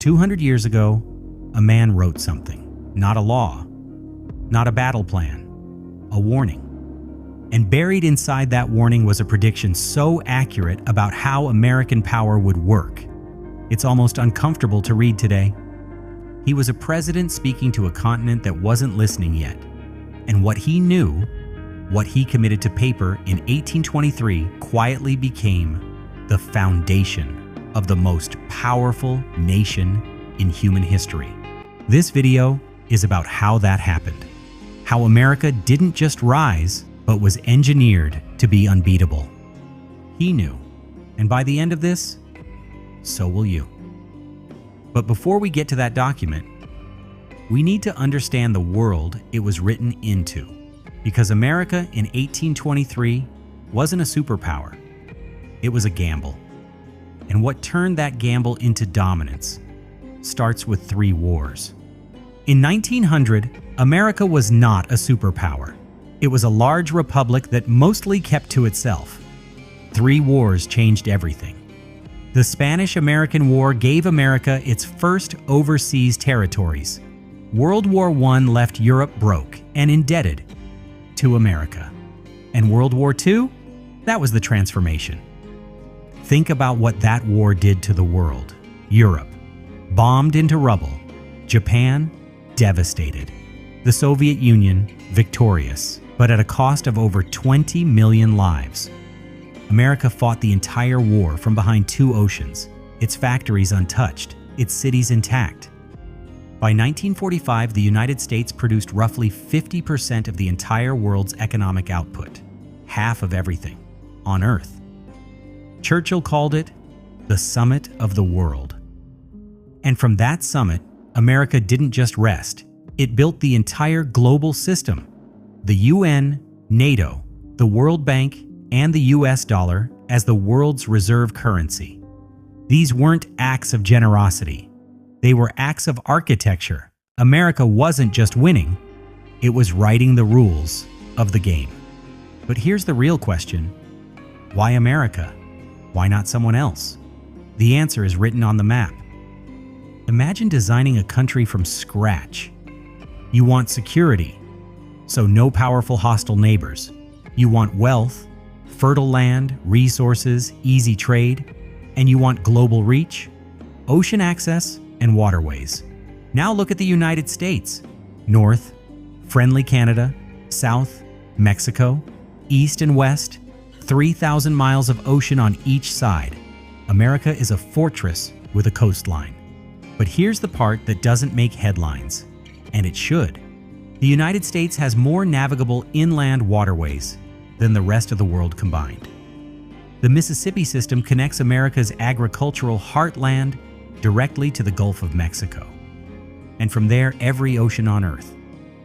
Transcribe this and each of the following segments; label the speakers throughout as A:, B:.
A: 200 years ago, a man wrote something, not a law, not a battle plan, a warning. And buried inside that warning was a prediction so accurate about how American power would work. It's almost uncomfortable to read today. He was a president speaking to a continent that wasn't listening yet. And what he knew, what he committed to paper in 1823, quietly became the foundation of the most powerful nation in human history. This video is about how that happened. How America didn't just rise, but was engineered to be unbeatable. He knew, and by the end of this, so will you. But before we get to that document, we need to understand the world it was written into, because America in 1823 wasn't a superpower. It was a gamble. And what turned that gamble into dominance starts with 3 wars. In 1900, America was not a superpower. It was a large republic that mostly kept to itself. 3 wars changed everything. The Spanish-American War gave America its first overseas territories. World War I left Europe broke and indebted to America. And World War II? That was the transformation. Think about what that war did to the world. Europe, bombed into rubble. Japan, devastated. The Soviet Union, victorious, but at a cost of over 20 million lives. America fought the entire war from behind 2 oceans, its factories untouched, its cities intact. By 1945, the United States produced roughly 50% of the entire world's economic output, half of everything on Earth. Churchill called it the summit of the world. And from that summit, America didn't just rest. It built the entire global system. The UN, NATO, the World Bank, and the US dollar as the world's reserve currency. These weren't acts of generosity. They were acts of architecture. America wasn't just winning, it was writing the rules of the game. But here's the real question. Why America? Why not someone else? The answer is written on the map. Imagine designing a country from scratch. You want security, so no powerful hostile neighbors. You want wealth, fertile land, resources, easy trade, and you want global reach, ocean access, and waterways. Now look at the United States. North, friendly Canada, south, Mexico, east and west, 3,000 miles of ocean on each side. America is a fortress with a coastline. But here's the part that doesn't make headlines, and it should. The United States has more navigable inland waterways than the rest of the world combined. The Mississippi system connects America's agricultural heartland directly to the Gulf of Mexico, and from there, every ocean on Earth.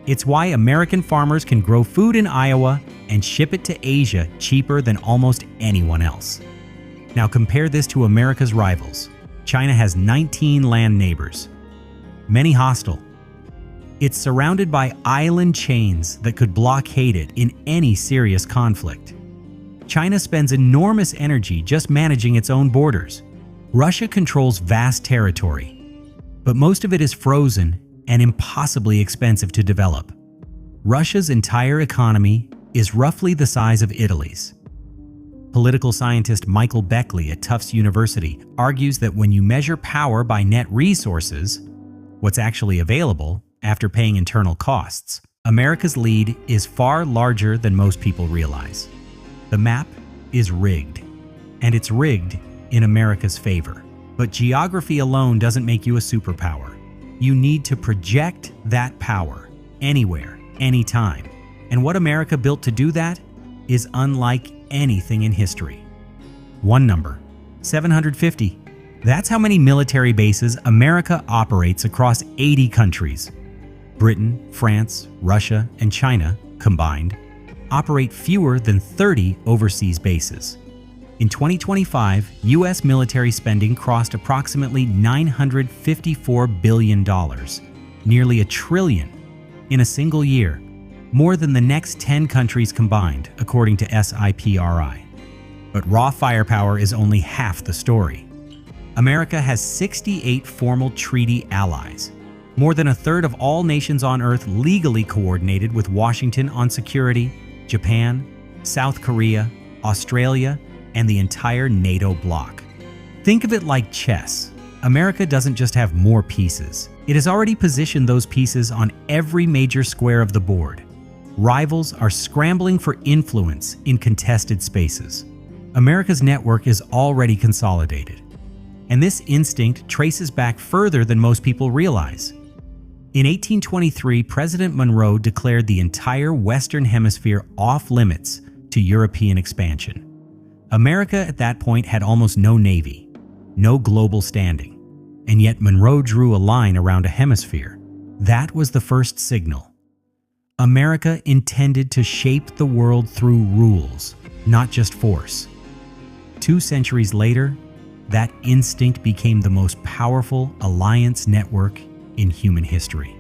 A: It's why American farmers can grow food in Iowa and ship it to Asia cheaper than almost anyone else. Now compare this to America's rivals. China has 19 land neighbors, many hostile. It's surrounded by island chains that could blockade it in any serious conflict. China spends enormous energy just managing its own borders. Russia controls vast territory, but most of it is frozen and impossibly expensive to develop. Russia's entire economy is roughly the size of Italy's. Political scientist Michael Beckley at Tufts University argues that when you measure power by net resources, what's actually available after paying internal costs, America's lead is far larger than most people realize. The map is rigged, and it's rigged in America's favor. But geography alone doesn't make you a superpower. You need to project that power anywhere, anytime. And what America built to do that is unlike anything in history. One number, 750. That's how many military bases America operates across 80 countries. Britain, France, Russia, and China, combined, operate fewer than 30 overseas bases. In 2025, U.S. military spending crossed approximately $954 billion, nearly $1 trillion, in a single year, more than the next 10 countries combined, according to SIPRI. But raw firepower is only half the story. America has 68 formal treaty allies, more than a third of all nations on Earth legally coordinated with Washington on security, Japan, South Korea, Australia, and the entire NATO bloc. Think of it like chess. America doesn't just have more pieces. It has already positioned those pieces on every major square of the board. Rivals are scrambling for influence in contested spaces. America's network is already consolidated. And this instinct traces back further than most people realize. In 1823, President Monroe declared the entire Western Hemisphere off limits to European expansion. America at that point had almost no navy, no global standing, and yet Monroe drew a line around a hemisphere. That was the first signal. America intended to shape the world through rules, not just force. 2 centuries later, that instinct became the most powerful alliance network in human history.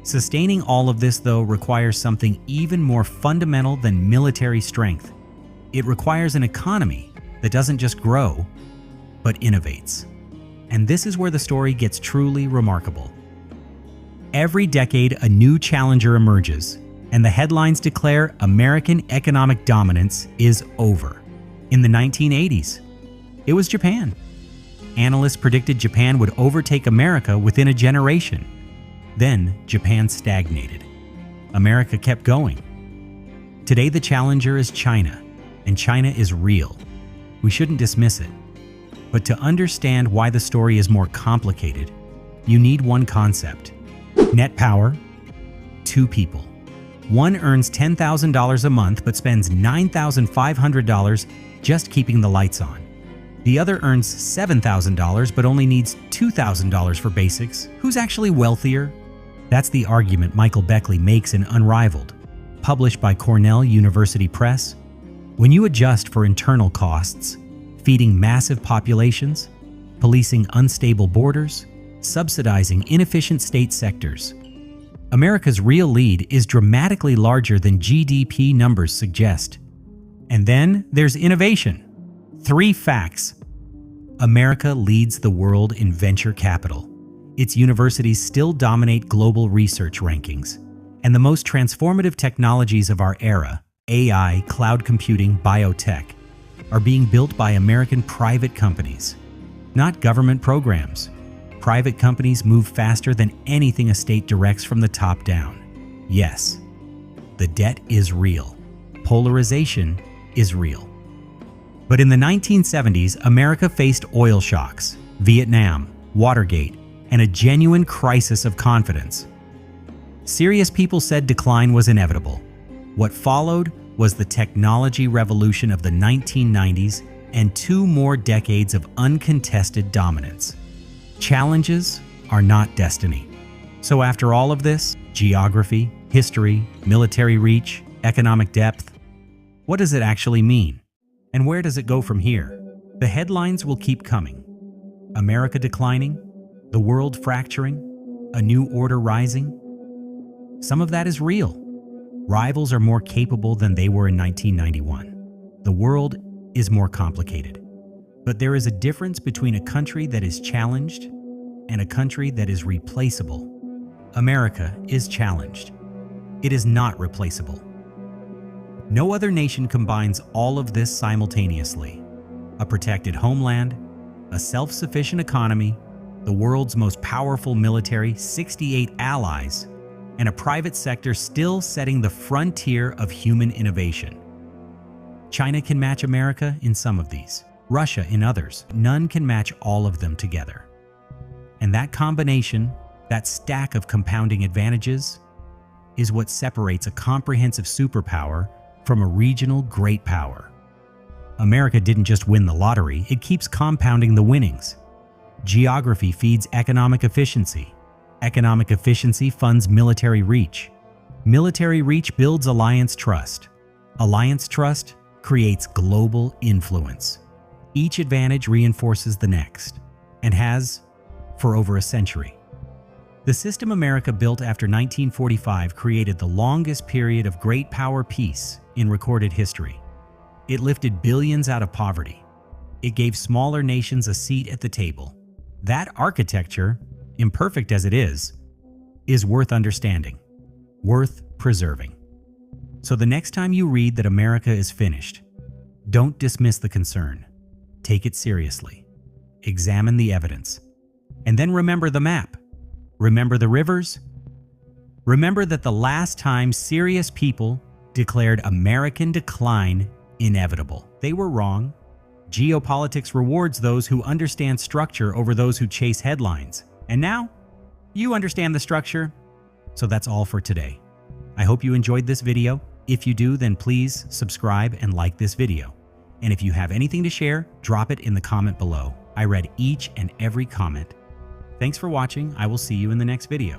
A: Sustaining all of this, though, requires something even more fundamental than military strength. It requires an economy that doesn't just grow, but innovates. And this is where the story gets truly remarkable. Every decade, a new challenger emerges, and the headlines declare American economic dominance is over. In the 1980s, it was Japan. Analysts predicted Japan would overtake America within a generation. Then, Japan stagnated. America kept going. Today, the challenger is China, and China is real. We shouldn't dismiss it. But to understand why the story is more complicated, you need one concept. Net power, 2 people. One earns $10,000 a month but spends $9,500 just keeping the lights on. The other earns $7,000 but only needs $2,000 for basics. Who's actually wealthier? That's the argument Michael Beckley makes in Unrivaled, published by Cornell University Press. When you adjust for internal costs, feeding massive populations, policing unstable borders, subsidizing inefficient state sectors, America's real lead is dramatically larger than GDP numbers suggest. And then there's innovation. 3 facts. America leads the world in venture capital. Its universities still dominate global research rankings. And the most transformative technologies of our era, AI, cloud computing, biotech, are being built by American private companies, not government programs. Private companies move faster than anything a state directs from the top down. Yes, the debt is real. Polarization is real. But in the 1970s, America faced oil shocks, Vietnam, Watergate, and a genuine crisis of confidence. Serious people said decline was inevitable. What followed was the technology revolution of the 1990s and 2 more decades of uncontested dominance. Challenges are not destiny. So after all of this, geography, history, military reach, economic depth, what does it actually mean? And where does it go from here? The headlines will keep coming. America declining, the world fracturing, a new order rising. Some of that is real. Rivals are more capable than they were in 1991. The world is more complicated. But there is a difference between a country that is challenged and a country that is replaceable. America is challenged. It is not replaceable. No other nation combines all of this simultaneously. A protected homeland, a self-sufficient economy, the world's most powerful military, 68 allies, and a private sector still setting the frontier of human innovation. China can match America in some of these, Russia in others. None can match all of them together. And that combination, that stack of compounding advantages, is what separates a comprehensive superpower from a regional great power. America didn't just win the lottery, it keeps compounding the winnings. Geography feeds economic efficiency. Economic efficiency funds military reach. Military reach builds alliance trust. Alliance trust creates global influence. Each advantage reinforces the next, and has for over a century. The system America built after 1945 created the longest period of great power peace in recorded history. It lifted billions out of poverty, It gave smaller nations a seat at the table. That architecture, imperfect as it is worth understanding, worth preserving. So the next time you read that America is finished, don't dismiss the concern. Take it seriously. Examine the evidence. And then remember the map. Remember the rivers. Remember that the last time serious people declared American decline inevitable, they were wrong. Geopolitics rewards those who understand structure over those who chase headlines. And now, you understand the structure. So that's all for today. I hope you enjoyed this video. If you do, then please subscribe and like this video. And if you have anything to share, drop it in the comment below. I read each and every comment. Thanks for watching. I will see you in the next video.